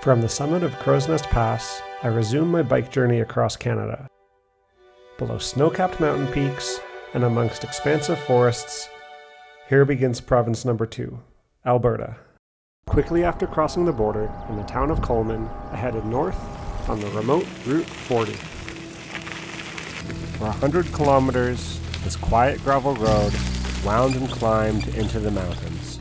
From the summit of Crow's Nest Pass, I resume my bike journey across Canada. Below snow-capped mountain peaks and amongst expansive forests, here begins province number 2, Alberta. Quickly after crossing the border in the town of Coleman, I headed north on the remote Route 40. For 100 kilometers, this quiet gravel road wound and climbed into the mountains.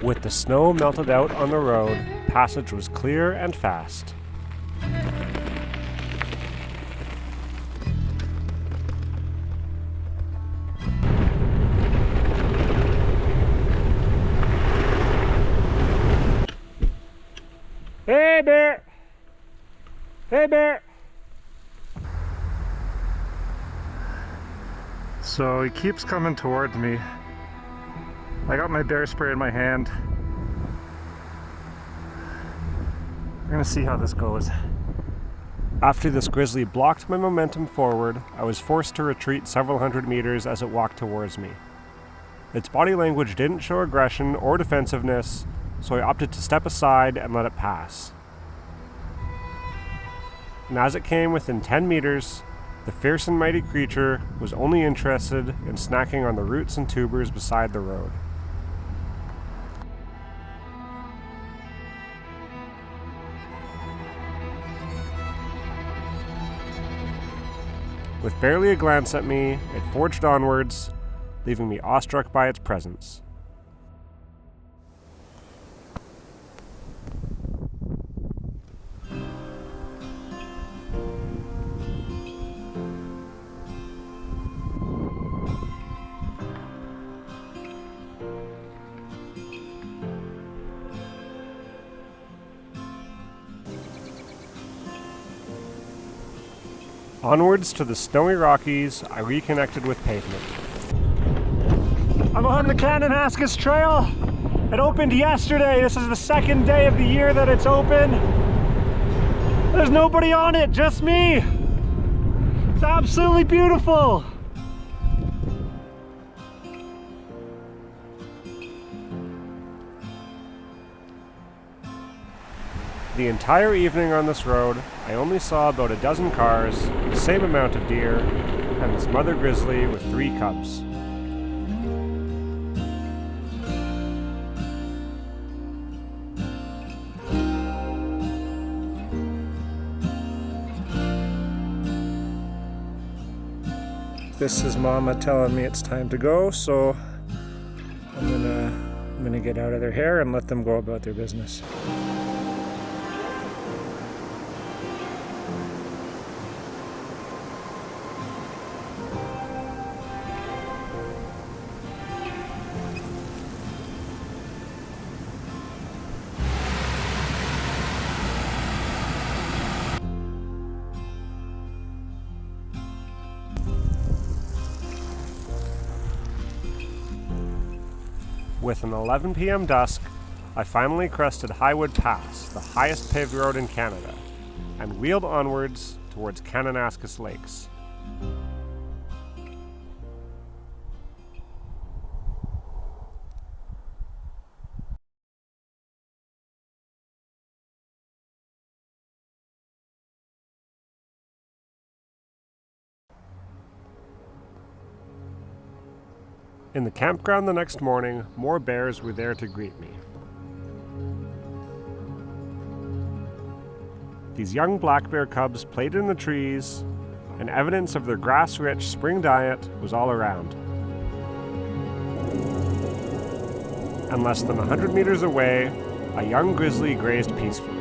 With the snow melted out on the road, passage was clear and fast. Hey bear! Hey bear! So he keeps coming towards me. I got my bear spray in my hand. We're gonna see how this goes. After this grizzly blocked my momentum forward, I was forced to retreat several hundred meters as it walked towards me. Its body language didn't show aggression or defensiveness, so I opted to step aside and let it pass. And as it came within 10 meters, the fierce and mighty creature was only interested in snacking on the roots and tubers beside the road. With barely a glance at me, it forged onwards, leaving me awestruck by its presence. Onwards to the snowy Rockies, I reconnected with pavement. I'm on the Kananaskis Trail. It opened yesterday. This is the second day of the year that it's open. There's nobody on it, just me. It's absolutely beautiful. The entire evening on this road, I only saw about a dozen cars, the same amount of deer, and this mother grizzly with 3 cubs. This is Mama telling me it's time to go, so I'm gonna get out of their hair and let them go about their business. With an 11 p.m. dusk, I finally crested Highwood Pass, the highest paved road in Canada, and wheeled onwards towards Kananaskis Lakes. In the campground the next morning, more bears were there to greet me. These young black bear cubs played in the trees, and evidence of their grass-rich spring diet was all around. And less than 100 meters away, a young grizzly grazed peacefully.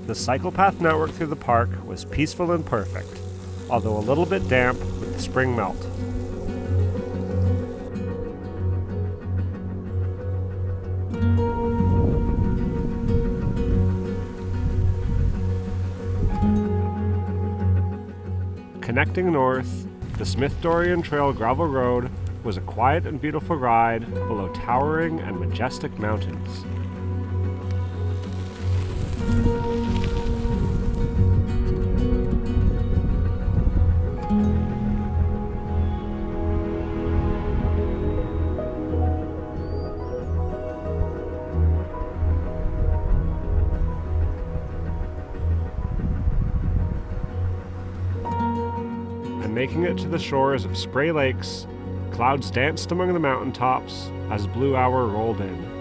The cycle path network through the park was peaceful and perfect, although a little bit damp with the spring melt. Connecting north, the Smith-Dorian Trail gravel road was a quiet and beautiful ride below towering and majestic mountains. Making it to the shores of Spray Lakes, clouds danced among the mountaintops as Blue Hour rolled in.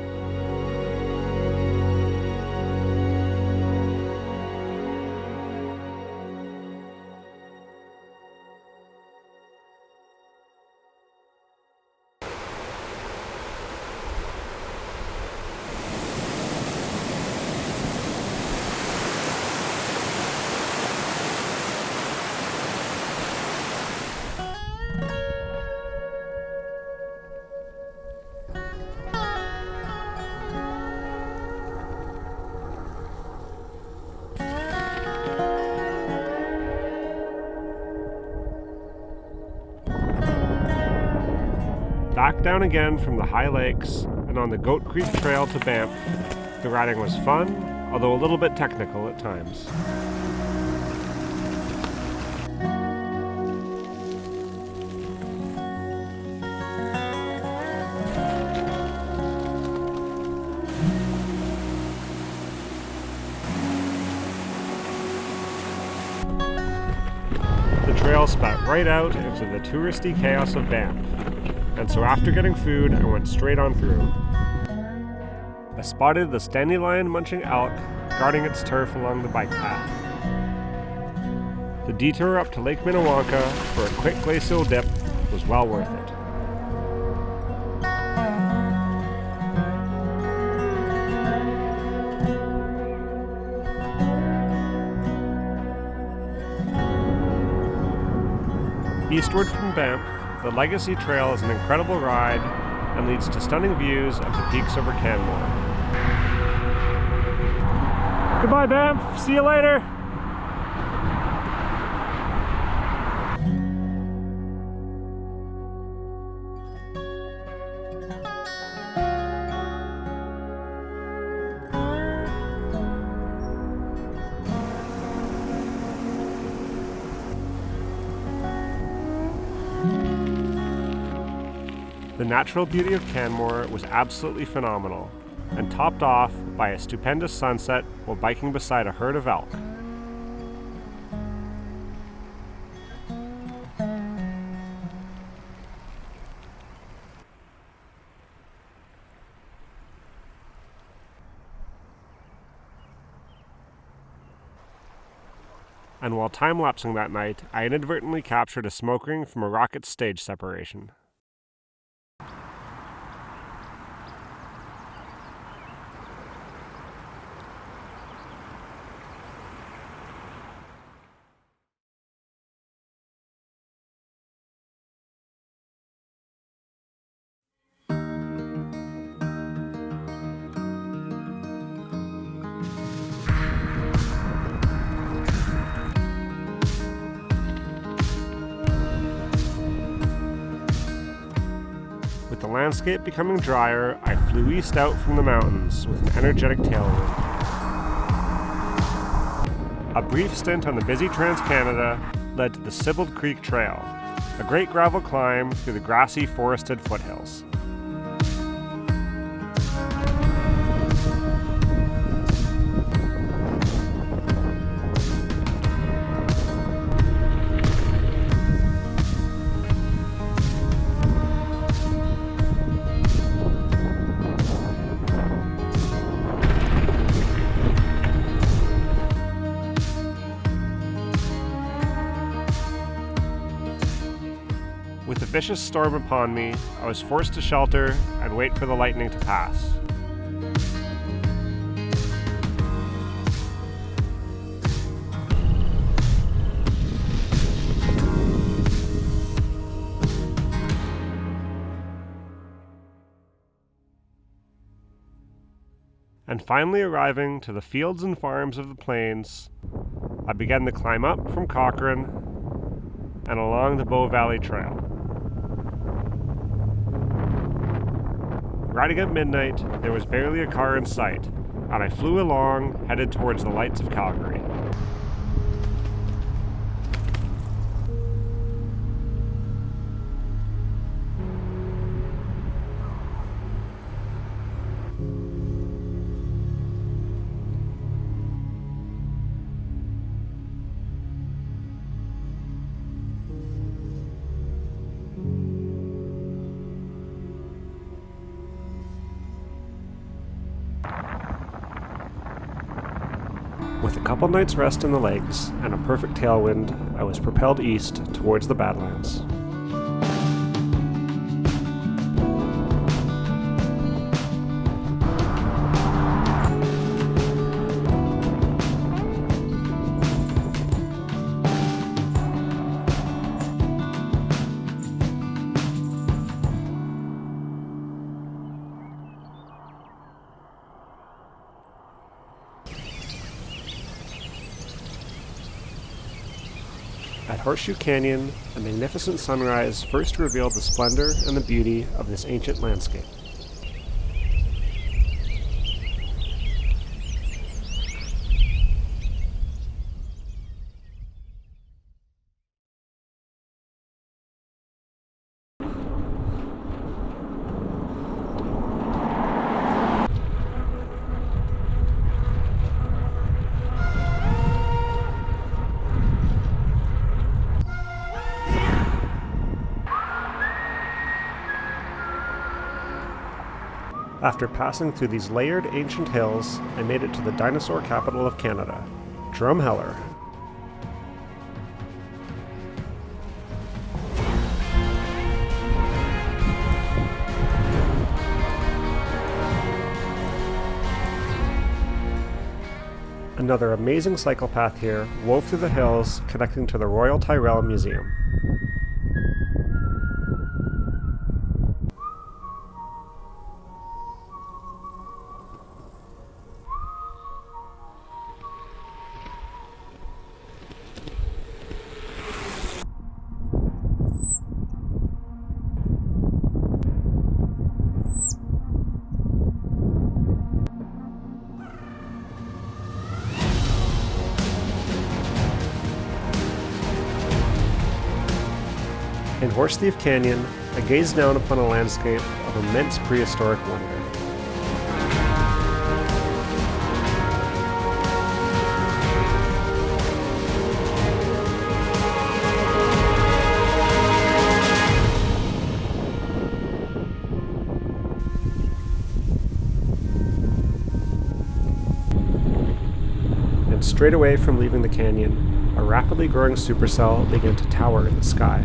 Back down again from the high lakes and on the Goat Creek Trail to Banff, the riding was fun, although a little bit technical at times. The trail spat right out into the touristy chaos of Banff. And so after getting food, I went straight on through. I spotted the dandelion munching elk guarding its turf along the bike path. The detour up to Lake Minnewanka for a quick glacial dip was well worth it. Eastward from Banff, the Legacy Trail is an incredible ride and leads to stunning views of the peaks over Canmore. Goodbye, Banff. See you later. The natural beauty of Canmore was absolutely phenomenal, and topped off by a stupendous sunset while biking beside a herd of elk. And while time-lapsing that night, I inadvertently captured a smoke ring from a rocket stage separation. With the landscape becoming drier, I flew east out from the mountains with an energetic tailwind. A brief stint on the busy Trans-Canada led to the Sybil Creek Trail, a great gravel climb through the grassy forested foothills. With a vicious storm upon me, I was forced to shelter and wait for the lightning to pass. and finally arriving to the fields and farms of the plains, I began the climb up from Cochrane and along the Bow Valley Trail. Riding at midnight, there was barely a car in sight, and I flew along, headed towards the lights of Calgary. With a couple nights' rest in the legs and a perfect tailwind, I was propelled east towards the Badlands. At Horseshoe Canyon, a magnificent sunrise first revealed the splendor and the beauty of this ancient landscape. After passing through these layered ancient hills, I made it to the dinosaur capital of Canada, Drumheller. Another amazing cycle path here wove through the hills, connecting to the Royal Tyrrell Museum. In Horse Thief Canyon, I gazed down upon a landscape of immense prehistoric wonder. And straight away from leaving the canyon, a rapidly growing supercell began to tower in the sky.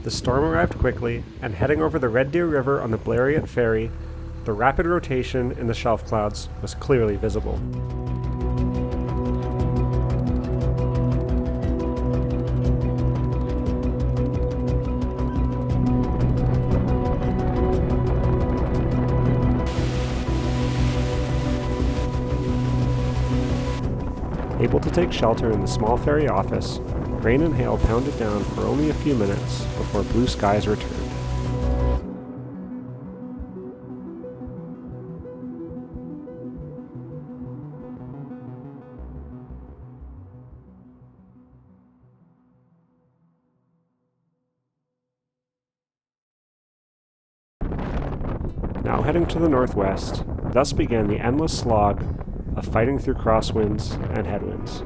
The storm arrived quickly, and heading over the Red Deer River on the Blériot Ferry, the rapid rotation in the shelf clouds was clearly visible. Able to take shelter in the small ferry office, rain and hail pounded down for only a few minutes before blue skies returned. Now heading to the northwest, thus began the endless slog of fighting through crosswinds and headwinds.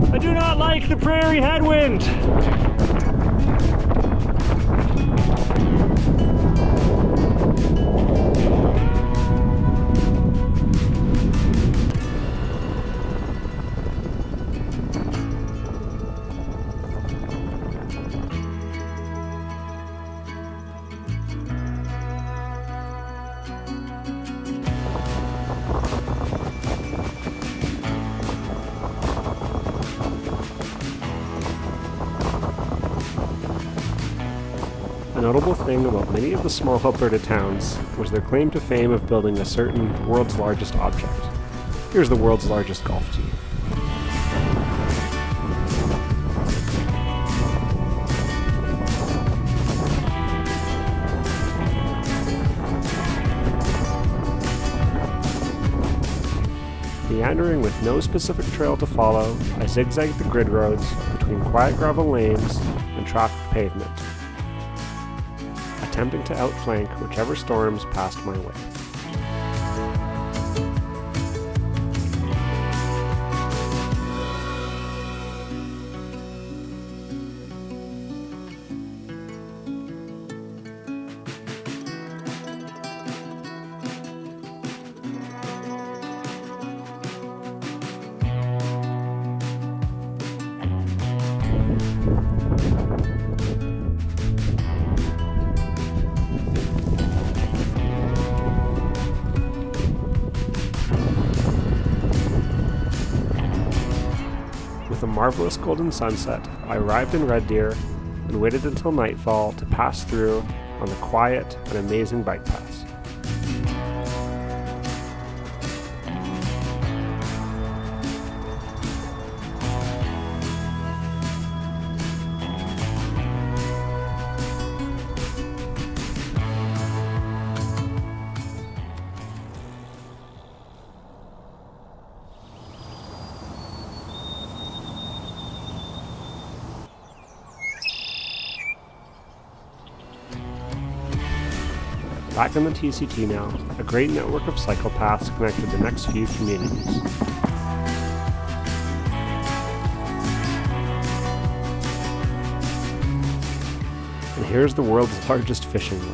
I do not like the prairie headwind. A notable thing about many of the small Alberta towns was their claim to fame of building a certain world's largest object. Here's the world's largest golf tee. Meandering with no specific trail to follow, I zigzagged the grid roads between quiet gravel lanes and traffic pavement, attempting to outflank whichever storms passed my way. With a marvelous golden sunset, I arrived in Red Deer and waited until nightfall to pass through on the quiet and amazing bike paths. Back in the TCT now, a great network of cycle paths connected the next few communities. And here's the world's largest fishing lure.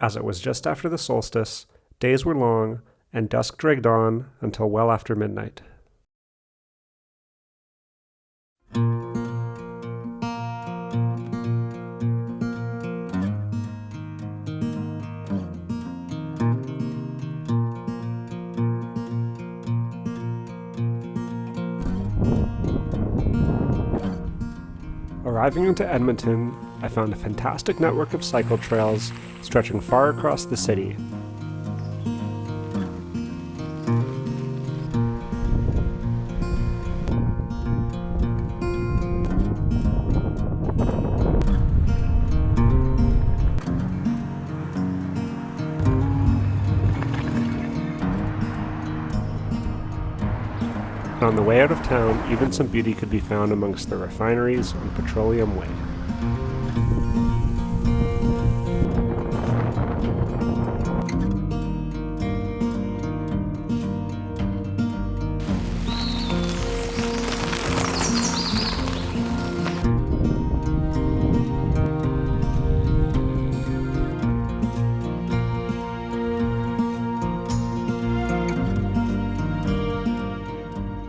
As it was just after the solstice, days were long, and dusk dragged on until well after midnight. Arriving into Edmonton, I found a fantastic network of cycle trails stretching far across the city. On the way out of town, even some beauty could be found amongst the refineries on Petroleum Way.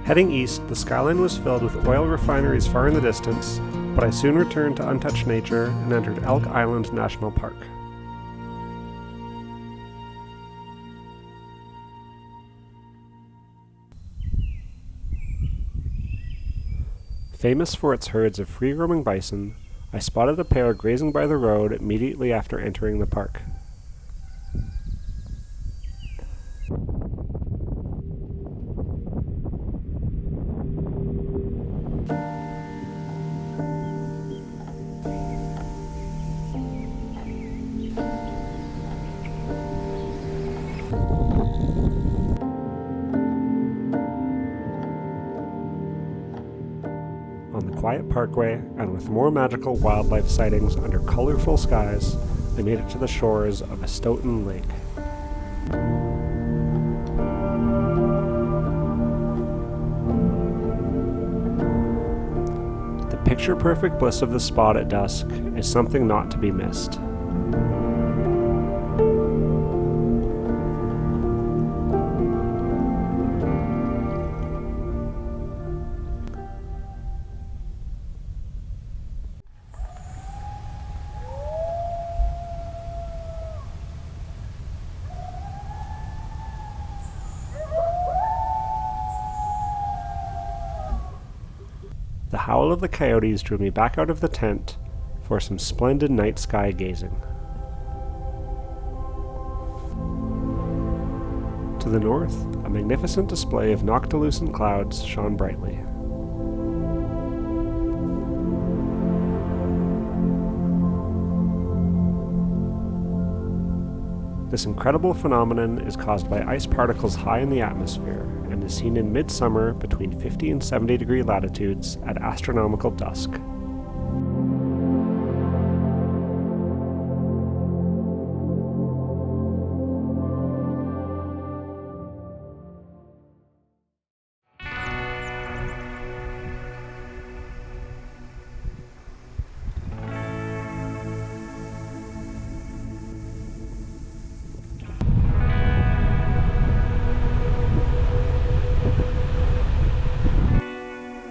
Heading east, the skyline was filled with oil refineries far in the distance, but I soon returned to untouched nature and entered Elk Island National Park. Famous for its herds of free-roaming bison, I spotted a pair grazing by the road immediately after entering the park. down the quiet parkway, and with more magical wildlife sightings under colorful skies, I made it to the shores of Stoughton Lake. The picture-perfect bliss of the spot at dusk is something not to be missed. The howl of the coyotes drew me back out of the tent for some splendid night sky gazing. To the north, a magnificent display of noctilucent clouds shone brightly. This incredible phenomenon is caused by ice particles high in the atmosphere and is seen in midsummer between 50 and 70 degree latitudes at astronomical dusk.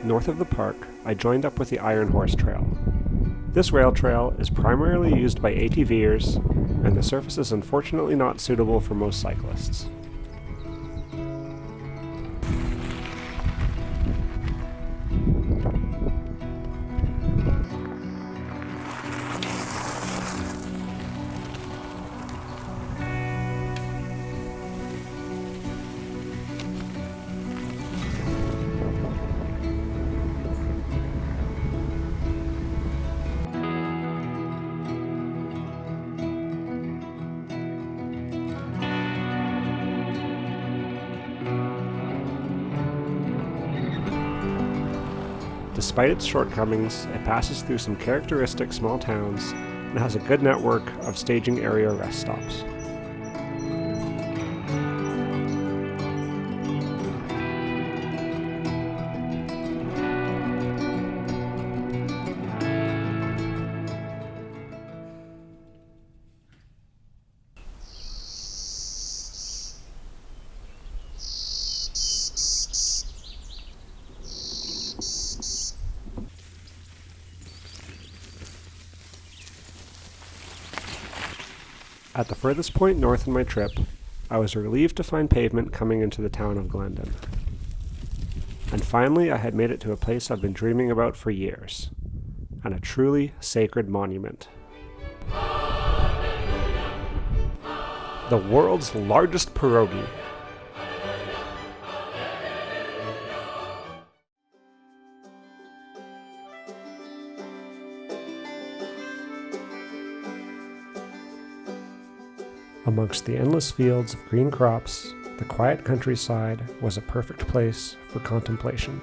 North of the park, I joined up with the Iron Horse Trail. This rail trail is primarily used by ATVers, and the surface is unfortunately not suitable for most cyclists. Despite its shortcomings, it passes through some characteristic small towns and has a good network of staging area rest stops. At the furthest point north in my trip, I was relieved to find pavement coming into the town of Glendon. And finally I had made it to a place I've been dreaming about for years, and a truly sacred monument. The world's largest pierogi. Amongst the endless fields of green crops, the quiet countryside was a perfect place for contemplation.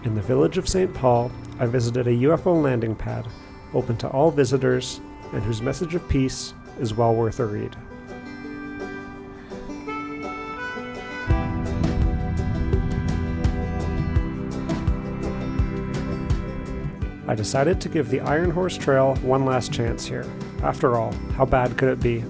In the village of St. Paul, I visited a UFO landing pad open to all visitors, and whose message of peace is well worth a read. I decided to give the Iron Horse Trail one last chance here. After all, how bad could it be?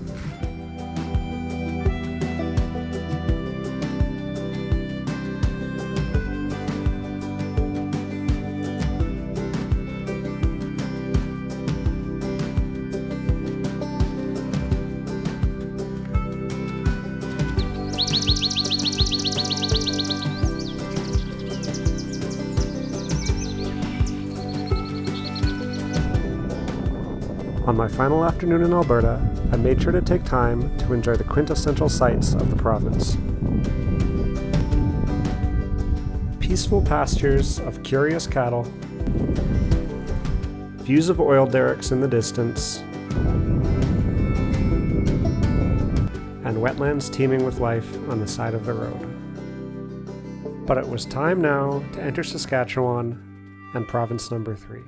On my final afternoon in Alberta, I made sure to take time to enjoy the quintessential sights of the province. peaceful pastures of curious cattle, views of oil derricks in the distance, and wetlands teeming with life on the side of the road. But it was time now to enter Saskatchewan and province number 3.